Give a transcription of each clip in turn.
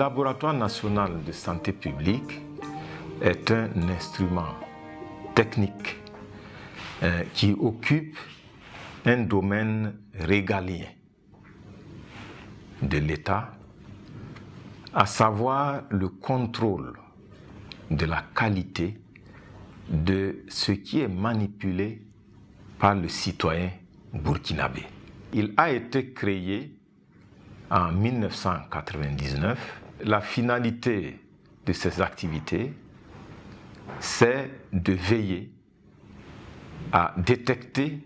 Laboratoire national de santé publique est un instrument technique qui occupe un domaine régalien de l'État, à savoir le contrôle de la qualité de ce qui est manipulé par le citoyen burkinabé. Il a été créé en 1999. La finalité de ces activités, c'est de veiller à détecter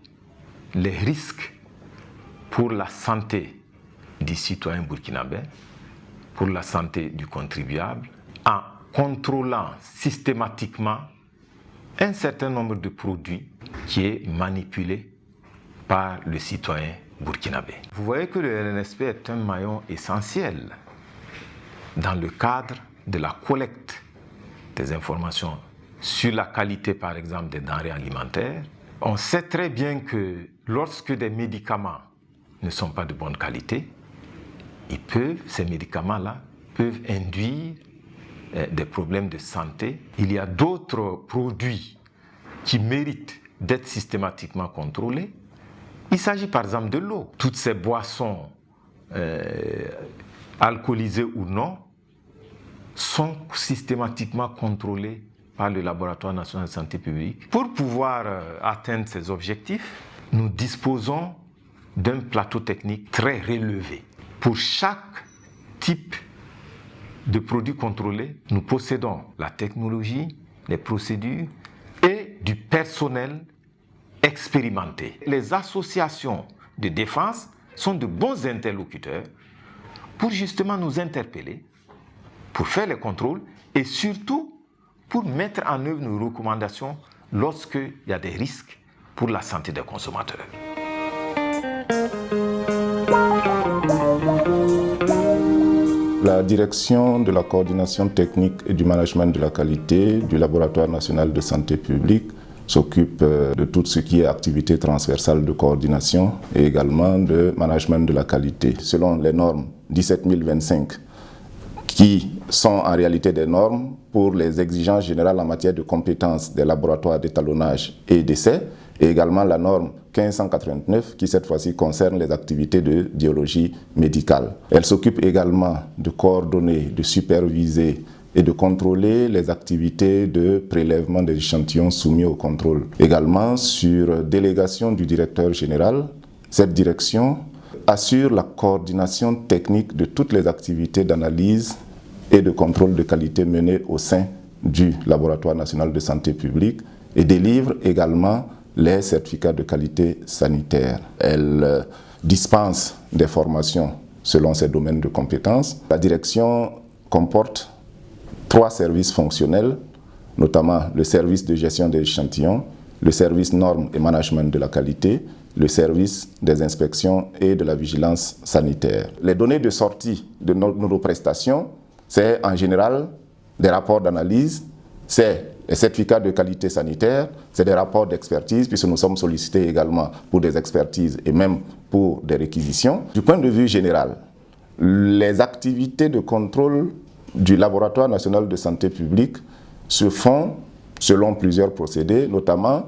les risques pour la santé du citoyen burkinabé, pour la santé du contribuable, en contrôlant systématiquement un certain nombre de produits qui est manipulé par le citoyen burkinabé. Vous voyez que le RNSP est un maillon essentiel dans le cadre de la collecte des informations sur la qualité, par exemple, des denrées alimentaires. On sait très bien que lorsque des médicaments ne sont pas de bonne qualité, ces médicaments-là peuvent induire des problèmes de santé. Il y a d'autres produits qui méritent d'être systématiquement contrôlés. Il s'agit par exemple de l'eau. Toutes ces boissons alcoolisées ou non sont systématiquement contrôlées par le Laboratoire national de santé publique. Pour pouvoir atteindre ces objectifs, nous disposons d'un plateau technique très relevé. Pour chaque type de produit contrôlé, nous possédons la technologie, les procédures et du personnel expérimenté. Les associations de défense sont de bons interlocuteurs pour justement nous interpeller, pour faire les contrôles et surtout pour mettre en œuvre nos recommandations lorsqu'il y a des risques pour la santé des consommateurs. La direction de la coordination technique et du management de la qualité du Laboratoire national de santé publique s'occupe de tout ce qui est activité transversale de coordination et également de management de la qualité. Selon les normes 17025, qui sont en réalité des normes pour les exigences générales en matière de compétences des laboratoires d'étalonnage et d'essai, et également la norme 1589 qui cette fois-ci concerne les activités de biologie médicale. Elle s'occupe également de coordonner, de superviser et de contrôler les activités de prélèvement des échantillons soumis au contrôle. Également, sur délégation du directeur général, cette direction assure la coordination technique de toutes les activités d'analyse et de contrôle de qualité menées au sein du Laboratoire national de santé publique et délivre également les certificats de qualité sanitaire. Elle dispense des formations selon ses domaines de compétences. La direction comporte 3 services fonctionnels, notamment le service de gestion des échantillons, le service normes et management de la qualité, le service des inspections et de la vigilance sanitaire. Les données de sortie de nos prestations, c'est en général des rapports d'analyse, c'est les certificats de qualité sanitaire, c'est des rapports d'expertise, puisque nous sommes sollicités également pour des expertises et même pour des réquisitions. Du point de vue général, les activités de contrôle du Laboratoire national de santé publique se font selon plusieurs procédés, notamment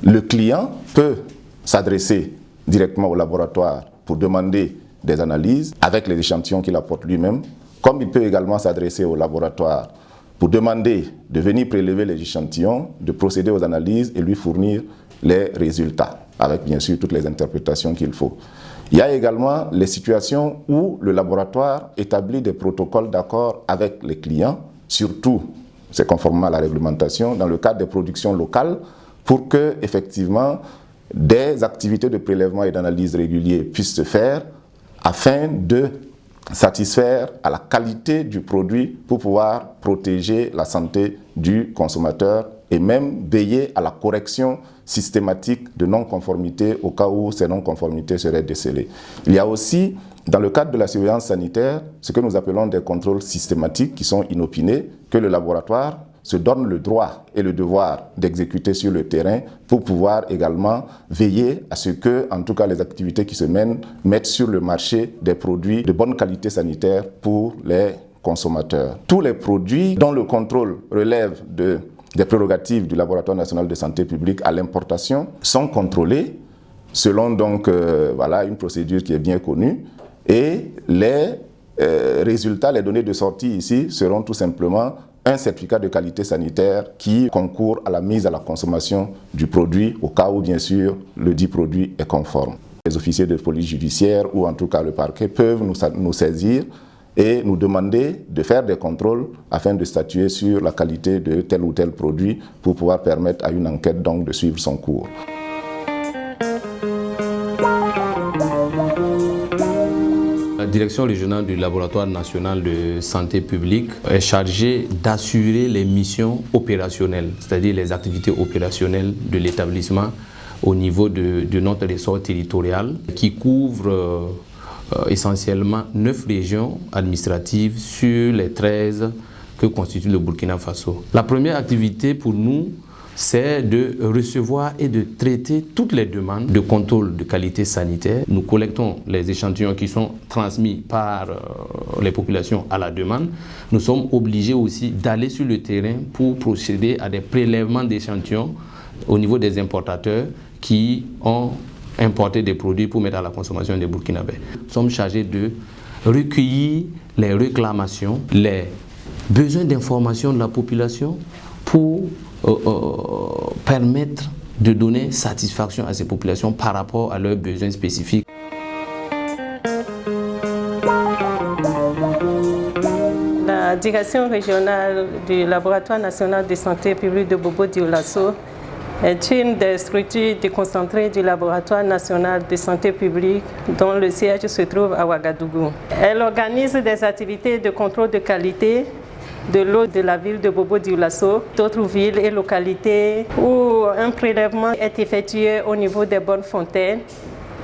le client peut s'adresser directement au laboratoire pour demander des analyses avec les échantillons qu'il apporte lui-même, comme il peut également s'adresser au laboratoire pour demander de venir prélever les échantillons, de procéder aux analyses et lui fournir les résultats, avec bien sûr toutes les interprétations qu'il faut. Il y a également les situations où le laboratoire établit des protocoles d'accord avec les clients, surtout, c'est conformément à la réglementation, dans le cadre des productions locales, pour que, effectivement, des activités de prélèvement et d'analyse réguliers puissent se faire afin de satisfaire à la qualité du produit pour pouvoir protéger la santé du consommateur et même veiller à la correction systématique de non-conformité au cas où ces non-conformités seraient décelées. Il y a aussi, dans le cadre de la surveillance sanitaire, ce que nous appelons des contrôles systématiques qui sont inopinés, que le laboratoire se donne le droit et le devoir d'exécuter sur le terrain pour pouvoir également veiller à ce que, en tout cas, les activités qui se mènent mettent sur le marché des produits de bonne qualité sanitaire pour les consommateurs. Tous les produits dont le contrôle relève des prérogatives du Laboratoire national de santé publique à l'importation sont contrôlés selon donc une procédure qui est bien connue, et les résultats, les données de sortie ici seront tout simplement un certificat de qualité sanitaire qui concourt à la mise à la consommation du produit au cas où bien sûr le dit produit est conforme. Les officiers de police judiciaire ou en tout cas le parquet peuvent nous saisir et nous demander de faire des contrôles afin de statuer sur la qualité de tel ou tel produit pour pouvoir permettre à une enquête donc de suivre son cours. La direction régionale du Laboratoire national de santé publique est chargée d'assurer les missions opérationnelles, c'est-à-dire les activités opérationnelles de l'établissement au niveau de notre ressort territorial qui couvre essentiellement 9 régions administratives sur les 13 que constitue le Burkina Faso. La première activité pour nous, c'est de recevoir et de traiter toutes les demandes de contrôle de qualité sanitaire. Nous collectons les échantillons qui sont transmis par les populations à la demande. Nous sommes obligés aussi d'aller sur le terrain pour procéder à des prélèvements d'échantillons au niveau des importateurs qui ont importer des produits pour mettre à la consommation des Burkinabés. Nous sommes chargés de recueillir les réclamations, les besoins d'information de la population pour permettre de donner satisfaction à ces populations par rapport à leurs besoins spécifiques. La direction régionale du Laboratoire national de santé publique de Bobo-Dioulasso est une des structures déconcentrées du Laboratoire national de santé publique dont le siège se trouve à Ouagadougou. Elle organise des activités de contrôle de qualité de l'eau de la ville de Bobo-Dioulasso, d'autres villes et localités où un prélèvement est effectué au niveau des bonnes fontaines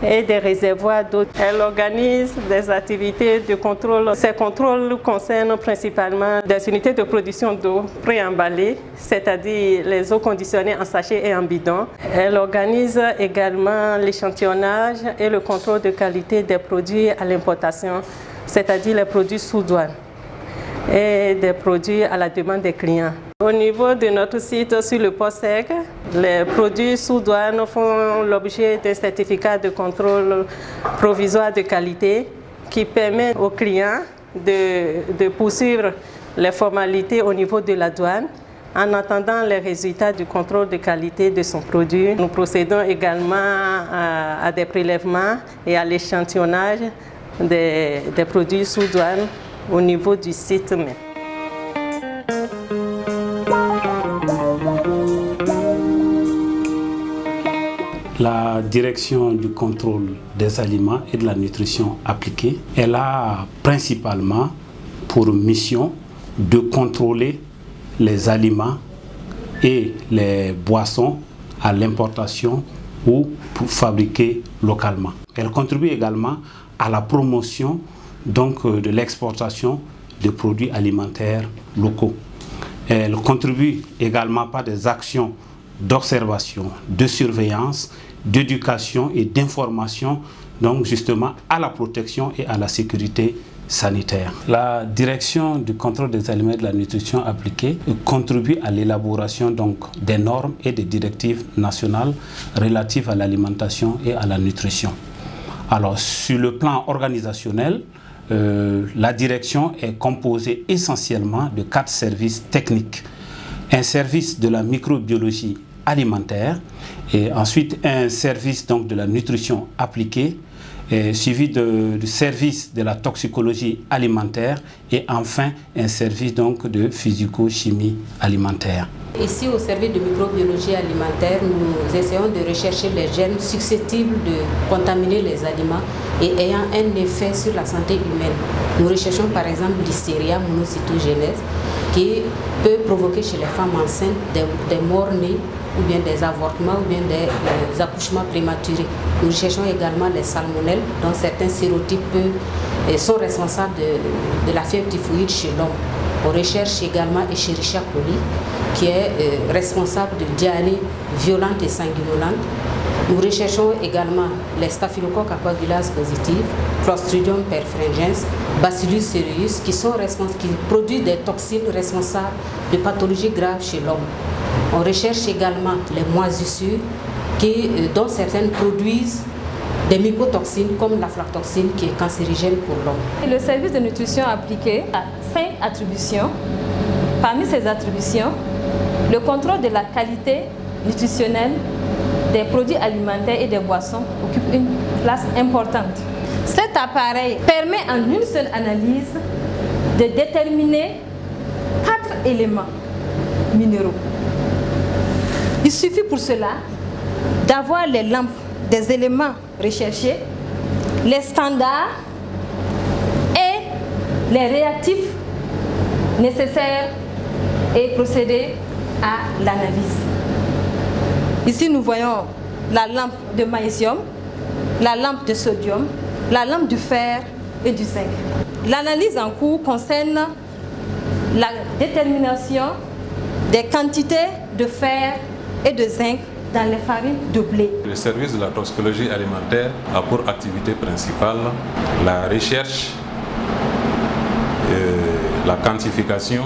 et des réservoirs d'eau. Elle organise des activités de contrôle. Ces contrôles concernent principalement des unités de production d'eau préemballées, c'est-à-dire les eaux conditionnées en sachet et en bidon. Elle organise également l'échantillonnage et le contrôle de qualité des produits à l'importation, c'est-à-dire les produits sous douane et des produits à la demande des clients. Au niveau de notre site sur le port sec, les produits sous douane font l'objet d'un certificat de contrôle provisoire de qualité qui permet aux clients de poursuivre les formalités au niveau de la douane en attendant les résultats du contrôle de qualité de son produit. Nous procédons également à des prélèvements et à l'échantillonnage des produits sous douane au niveau du site même. La direction du contrôle des aliments et de la nutrition appliquée, elle a principalement pour mission de contrôler les aliments et les boissons à l'importation ou pour fabriquer localement. Elle contribue également à la promotion de l'exportation de produits alimentaires locaux. Elle contribue également par des actions d'observation, de surveillance, d'éducation et d'information, donc justement à la protection et à la sécurité sanitaire. La direction du contrôle des aliments et de la nutrition appliquée contribue à l'élaboration des normes et des directives nationales relatives à l'alimentation et à la nutrition. Alors sur le plan organisationnel, la direction est composée essentiellement de 4 services techniques. Un service de la microbiologie alimentaire et ensuite un service de la nutrition appliquée suivi du service de la toxicologie alimentaire et enfin un service de physico-chimie alimentaire. Ici, au service de microbiologie alimentaire, nous essayons de rechercher les gènes susceptibles de contaminer les aliments et ayant un effet sur la santé humaine. Nous recherchons par exemple l'Listeria monocytogenes qui peut provoquer chez les femmes enceintes des morts-nés ou bien des avortements ou bien des accouchements prématurés. Nous recherchons également les salmonelles dont certains sérotypes sont responsables de la fièvre typhoïde chez l'homme. On recherche également Escherichia coli qui est responsable de diarrhée violente et sanguinolente. Nous recherchons également les staphylocoques à coagulase positive, Clostridium perfringens, Bacillus cereus, qui produisent des toxines responsables de pathologies graves chez l'homme. On recherche également les moisissures, dont certaines produisent des mycotoxines comme l'aflatoxine qui est cancérigène pour l'homme. Le service de nutrition appliquée a 5 attributions. Parmi ces attributions, le contrôle de la qualité nutritionnelle des produits alimentaires et des boissons occupe une place importante. Cet appareil permet en une seule analyse de déterminer 4 éléments minéraux. Il suffit pour cela d'avoir les lampes des éléments recherchés, les standards et les réactifs nécessaires et procéder à l'analyse. Ici, nous voyons la lampe de magnésium, la lampe de sodium, la lampe du fer et du zinc. L'analyse en cours concerne la détermination des quantités de fer et de zinc dans les farines de blé. Le service de la toxicologie alimentaire a pour activité principale la recherche, la quantification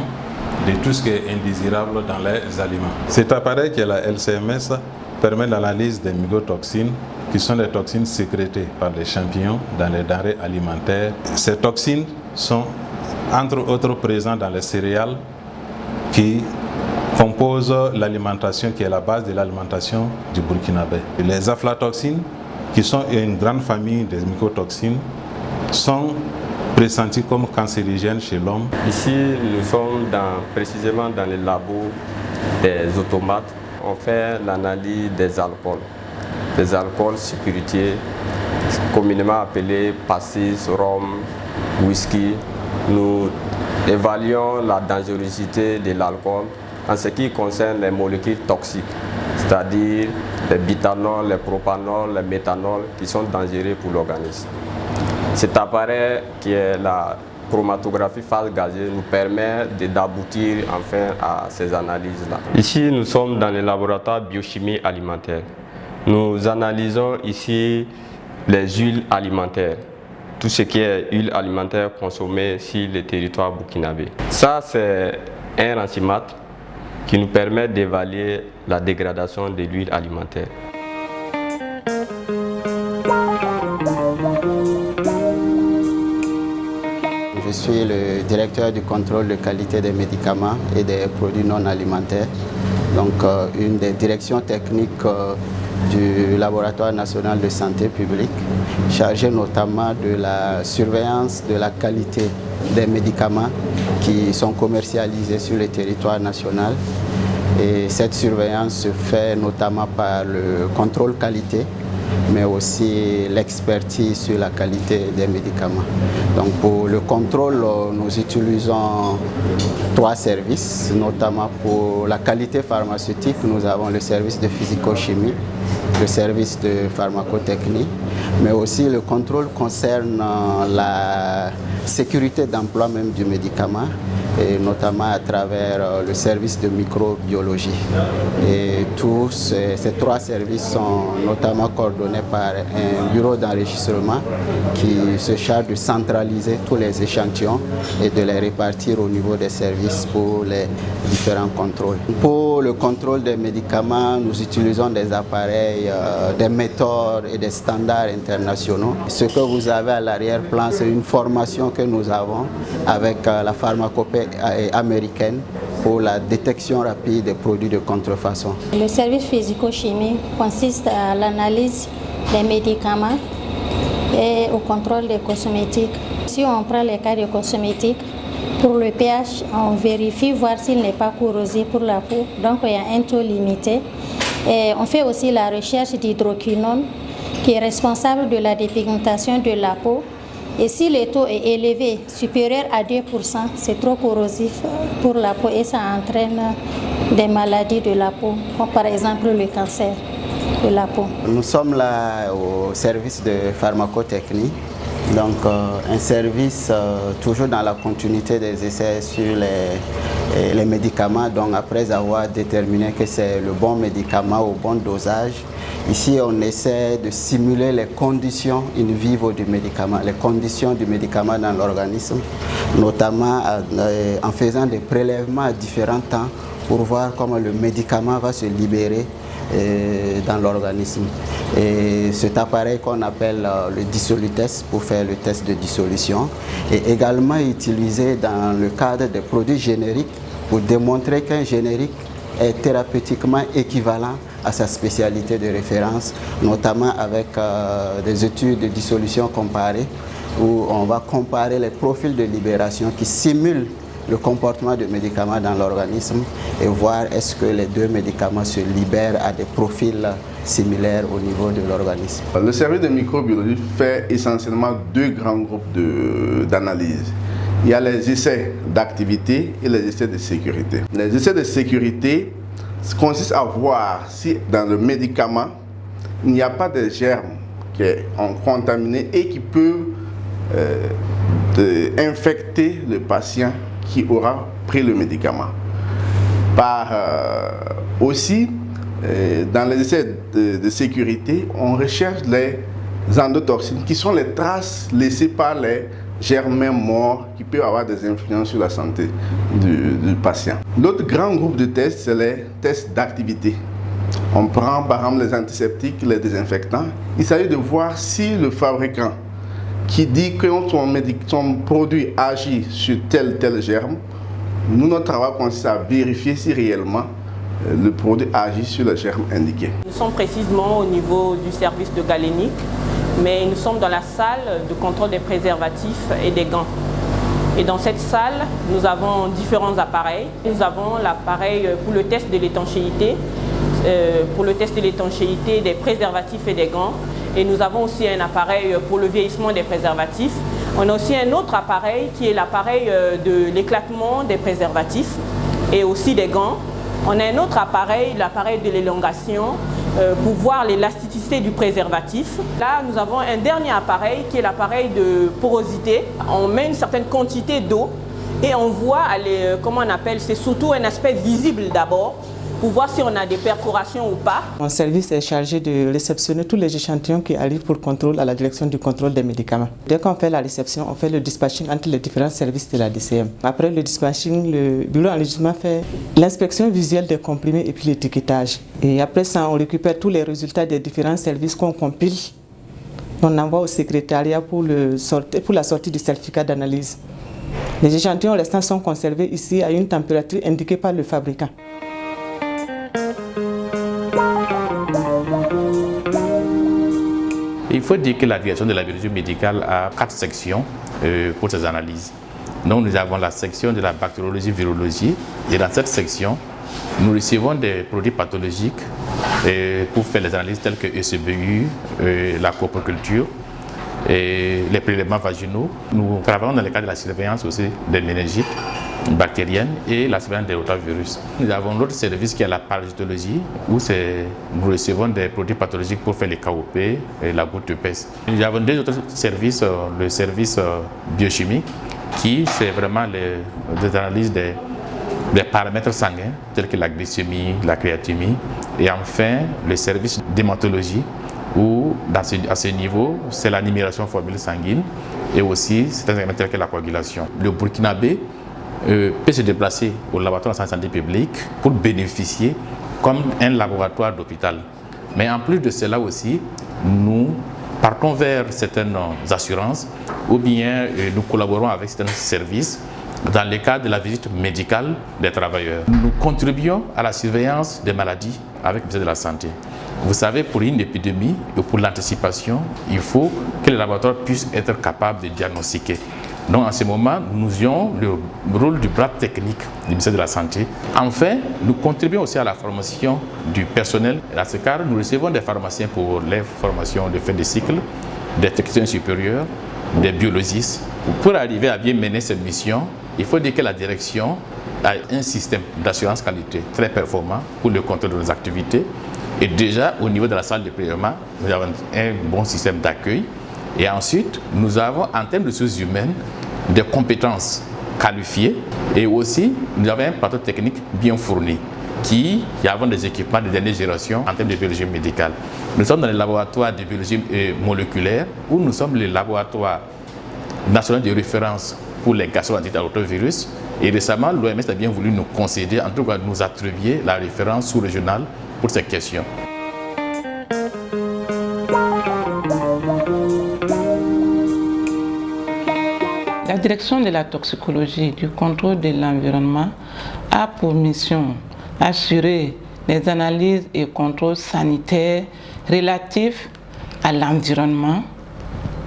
de tout ce qui est indésirable dans les aliments. Cet appareil qui est la LCMS permet l'analyse des mycotoxines qui sont les toxines sécrétées par les champignons dans les denrées alimentaires. Ces toxines sont entre autres présentes dans les céréales qui composent l'alimentation qui est la base de l'alimentation du Burkinabé. Les aflatoxines, qui sont une grande famille des mycotoxines, sont pressentis comme cancérigènes chez l'homme. Ici, nous sommes précisément dans les labos des automates. On fait l'analyse des alcools spiritueux, communément appelés pastis, rhum, whisky. Nous évaluons la dangerosité de l'alcool en ce qui concerne les molécules toxiques, c'est-à-dire les bitanol, les propanol, les méthanol, qui sont dangereux pour l'organisme. Cet appareil qui est la chromatographie phase gazeuse nous permet d'aboutir enfin à ces analyses-là. Ici, nous sommes dans le laboratoire biochimie alimentaire. Nous analysons ici les huiles alimentaires, tout ce qui est huile alimentaire consommée sur le territoire burkinabé. Ça, c'est un racimate qui nous permet d'évaluer la dégradation de l'huile alimentaire. Je suis le directeur du contrôle de qualité des médicaments et des produits non alimentaires, donc une des directions techniques du Laboratoire national de santé publique, chargée notamment de la surveillance de la qualité des médicaments qui sont commercialisés sur le territoire national. Et cette surveillance se fait notamment par le contrôle qualité, mais aussi l'expertise sur la qualité des médicaments. Donc pour le contrôle, nous utilisons 3 services, notamment pour la qualité pharmaceutique, nous avons le service de physico-chimie, le service de pharmacotechnie, mais aussi le contrôle concerne la sécurité d'emploi même du médicament, et notamment à travers le service de microbiologie. Et tous ces 3 services sont notamment coordonnés par un bureau d'enregistrement qui se charge de centraliser tous les échantillons et de les répartir au niveau des services pour les différents contrôles. Pour le contrôle des médicaments, nous utilisons des appareils, des méthodes et des standards internationaux. Ce que vous avez à l'arrière-plan, c'est une formation que nous avons avec la pharmacopée américaine pour la détection rapide des produits de contrefaçon. Le service physico-chimie consiste à l'analyse des médicaments et au contrôle des cosmétiques. Si on prend les cas de cosmétiques, pour le pH, on vérifie voir s'il n'est pas corrosif pour la peau, donc il y a un taux limité. Et on fait aussi la recherche d'hydroquinone qui est responsable de la dépigmentation de la peau. Et si le taux est élevé, supérieur à 2%, c'est trop corrosif pour la peau et ça entraîne des maladies de la peau, comme par exemple le cancer de la peau. Nous sommes là au service de pharmacotechnie, donc un service toujours dans la continuité des essais sur les médicaments. Donc après avoir déterminé que c'est le bon médicament au bon dosage, ici on essaie de simuler les conditions in vivo du médicament, les conditions du médicament dans l'organisme, notamment en faisant des prélèvements à différents temps pour voir comment le médicament va se libérer dans l'organisme. Et cet appareil qu'on appelle le dissolutest pour faire le test de dissolution est également utilisé dans le cadre des produits génériques pour démontrer qu'un générique est thérapeutiquement équivalent à sa spécialité de référence, notamment avec des études de dissolution comparée où on va comparer les profils de libération qui simulent le comportement de médicaments dans l'organisme et voir est-ce que les deux médicaments se libèrent à des profils similaires au niveau de l'organisme. Le service de microbiologie fait essentiellement deux grands groupes d'analyse. Il y a les essais d'activité et les essais de sécurité. Les essais de sécurité consistent à voir si dans le médicament, il n'y a pas de germes qui sont contaminés et qui peuvent infecter le patient qui aura pris le médicament. Aussi, dans les essais de sécurité, on recherche les endotoxines qui sont les traces laissées par les germains morts qui peuvent avoir des influences sur la santé du patient. L'autre grand groupe de tests, c'est les tests d'activité. On prend par exemple les antiseptiques, les désinfectants. Il s'agit de voir si le fabricant qui dit que son produit agit sur tel germe, nous, notre travail consiste à vérifier si réellement le produit agit sur le germe indiqué. Nous sommes précisément au niveau du service de galénique, mais nous sommes dans la salle de contrôle des préservatifs et des gants. Et dans cette salle, nous avons différents appareils. Nous avons l'appareil pour le test de l'étanchéité, des préservatifs et des gants. Et nous avons aussi un appareil pour le vieillissement des préservatifs. On a aussi un autre appareil qui est l'appareil de l'éclatement des préservatifs et aussi des gants. On a un autre appareil, l'appareil de l'élongation, pour voir l'élasticité du préservatif. Là, nous avons un dernier appareil qui est l'appareil de porosité. On met une certaine quantité d'eau et on voit, comment on appelle, c'est surtout un aspect visible d'abord, pour voir si on a des perforations ou pas. Mon service est chargé de réceptionner tous les échantillons qui arrivent pour contrôle à la direction du contrôle des médicaments. Dès qu'on fait la réception, on fait le dispatching entre les différents services de la DCM. Après le dispatching, le bureau d'enregistrement fait l'inspection visuelle des comprimés et puis l'étiquetage. Et après ça, on récupère tous les résultats des différents services qu'on compile. On envoie au secrétariat pour la sortie du certificat d'analyse. Les échantillons restants sont conservés ici à une température indiquée par le fabricant. Il faut dire que la direction de la biologie médicale a 4 sections pour ces analyses. Donc nous avons la section de la bactériologie-virologie et dans cette section, nous recevons des produits pathologiques pour faire les analyses telles que ECBU, la coproculture, et les prélèvements vaginaux. Nous travaillons dans le cadre de la surveillance aussi des méningites bactériennes et la surveillance des rotavirus. Nous avons l'autre service qui est la parasitologie où nous recevons des produits pathologiques pour faire les KOP et la goutte de peste. Nous avons deux autres services, le service biochimie qui c'est vraiment les analyses des paramètres sanguins tels que la glycémie, la créatinine et enfin le service d'hématologie où à ce niveau, c'est la numération formule sanguine et aussi c'est un élément tel que la coagulation. Le Burkinabé peut se déplacer au laboratoire de santé publique pour bénéficier comme un laboratoire d'hôpital. Mais en plus de cela aussi, nous partons vers certaines assurances ou bien nous collaborons avec certains services dans le cadre de la visite médicale des travailleurs. Nous contribuons à la surveillance des maladies avec le ministère de la Santé. Vous savez, pour une épidémie et pour l'anticipation, il faut que les laboratoires puissent être capables de diagnostiquer. Donc en ce moment, nous ayons le rôle du bras technique du ministère de la Santé. Enfin, nous contribuons aussi à la formation du personnel. À ce cadre, nous recevons des pharmaciens pour les formations de fin de cycle, des techniciens supérieurs, des biologistes. Pour arriver à bien mener cette mission, il faut dire que la direction a un système d'assurance qualité très performant pour le contrôle de nos activités. Et déjà, au niveau de la salle de prélèvement, nous avons un bon système d'accueil. Et ensuite, nous avons, en termes de ressources humaines, des compétences qualifiés et aussi nous avons un plateau technique bien fourni qui avons des équipements de dernière génération en termes de biologie médicale. Nous sommes dans les laboratoires de biologie moléculaire où nous sommes le laboratoire national de référence pour les gastro-entérite-rotavirus. Et récemment, l'OMS a bien voulu nous concéder, en tout cas nous attribuer la référence sous-régionale pour ces questions. La direction de la toxicologie et du contrôle de l'environnement a pour mission assurer les analyses et contrôles sanitaires relatifs à l'environnement,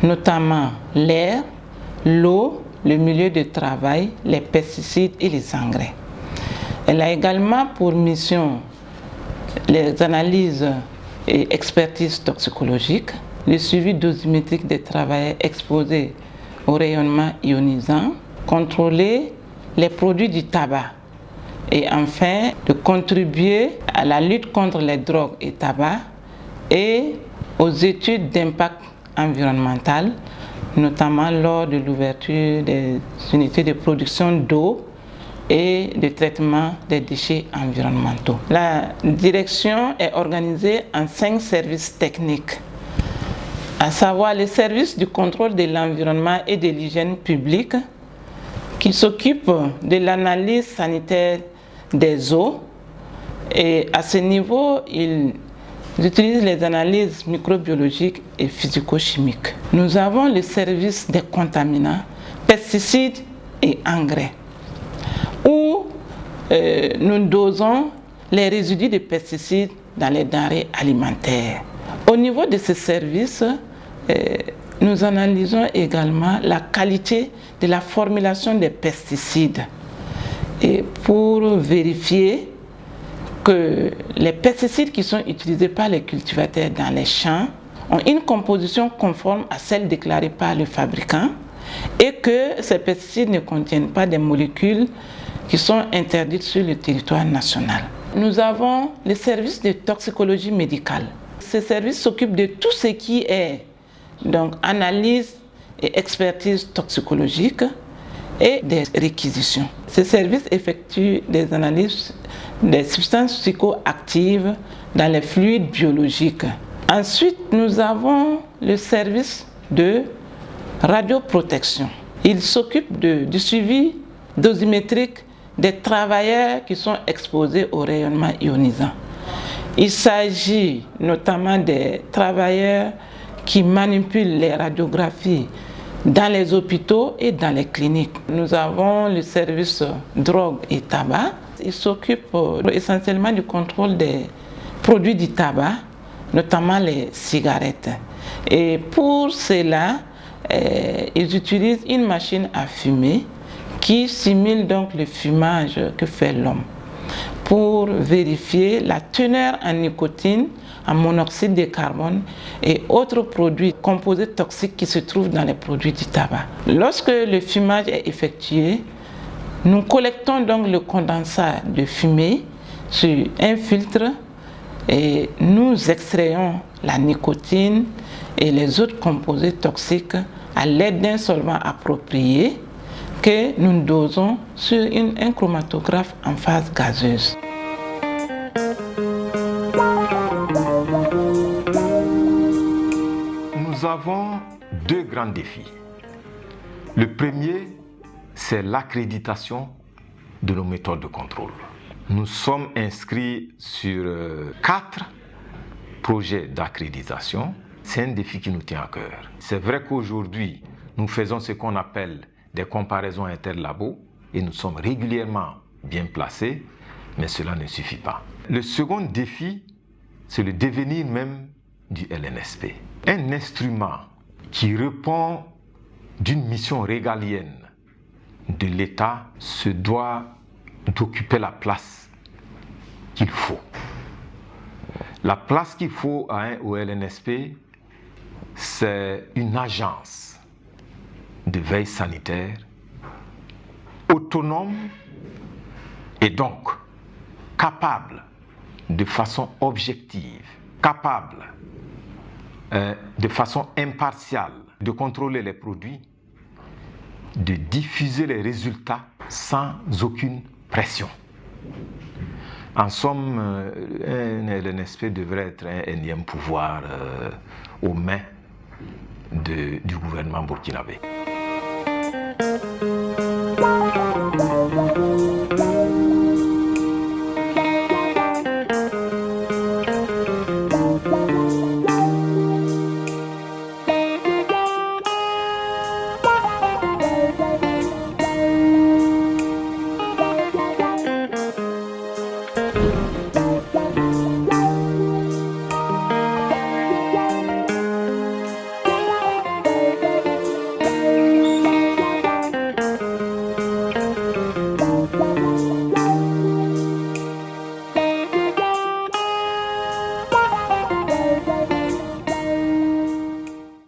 notamment l'air, l'eau, le milieu de travail, les pesticides et les engrais. Elle a également pour mission les analyses et expertises toxicologiques, le suivi dosimétrique des travailleurs exposés au rayonnement ionisant, contrôler les produits du tabac et enfin de contribuer à la lutte contre les drogues et tabac et aux études d'impact environnemental, notamment lors de l'ouverture des unités de production d'eau et de traitement des déchets environnementaux. La direction est organisée en 5 services techniques, à savoir le service du contrôle de l'environnement et de l'hygiène publique, qui s'occupe de l'analyse sanitaire des eaux. Et à ce niveau, ils utilisent les analyses microbiologiques et physico-chimiques. Nous avons le service des contaminants, pesticides et engrais, où nous dosons les résidus de pesticides dans les denrées alimentaires. Au niveau de ce service, nous analysons également la qualité de la formulation des pesticides et pour vérifier que les pesticides qui sont utilisés par les cultivateurs dans les champs ont une composition conforme à celle déclarée par le fabricant et que ces pesticides ne contiennent pas des molécules qui sont interdites sur le territoire national. Nous avons le service de toxicologie médicale. Ce service s'occupe de tout ce qui est donc analyse et expertise toxicologique et des réquisitions. Ce service effectue des analyses des substances psychoactives dans les fluides biologiques. Ensuite, nous avons le service de radioprotection. Il s'occupe du suivi dosimétrique des travailleurs qui sont exposés au rayonnement ionisant. Il s'agit notamment des travailleurs qui manipulent les radiographies dans les hôpitaux et dans les cliniques. Nous avons le service drogue et tabac. Il s'occupe essentiellement du contrôle des produits du tabac, notamment les cigarettes. Et pour cela, ils utilisent une machine à fumer qui simule donc le fumage que fait l'homme pour vérifier la teneur en nicotine, en monoxyde de carbone et autres produits composés toxiques qui se trouvent dans les produits du tabac. Lorsque le fumage est effectué, nous collectons donc le condensat de fumée sur un filtre et nous extrayons la nicotine et les autres composés toxiques à l'aide d'un solvant approprié que nous dosons sur un chromatographe en phase gazeuse. Nous avons 2 grands défis. Le premier, c'est l'accréditation de nos méthodes de contrôle. Nous sommes inscrits sur 4 projets d'accréditation. C'est un défi qui nous tient à cœur. C'est vrai qu'aujourd'hui, nous faisons ce qu'on appelle des comparaisons interlabos et nous sommes régulièrement bien placés, mais cela ne suffit pas. Le second défi, c'est le devenir même du LNSP. Un instrument qui répond d'une mission régalienne de l'État se doit d'occuper la place qu'il faut. La place qu'il faut au LNSP, c'est une agence de veille sanitaire autonome et donc capable de façon objective, capable de façon impartiale de contrôler les produits de diffuser les résultats sans aucune pression. En somme, l'NSP devrait être un énième pouvoir aux mains du gouvernement burkinabé.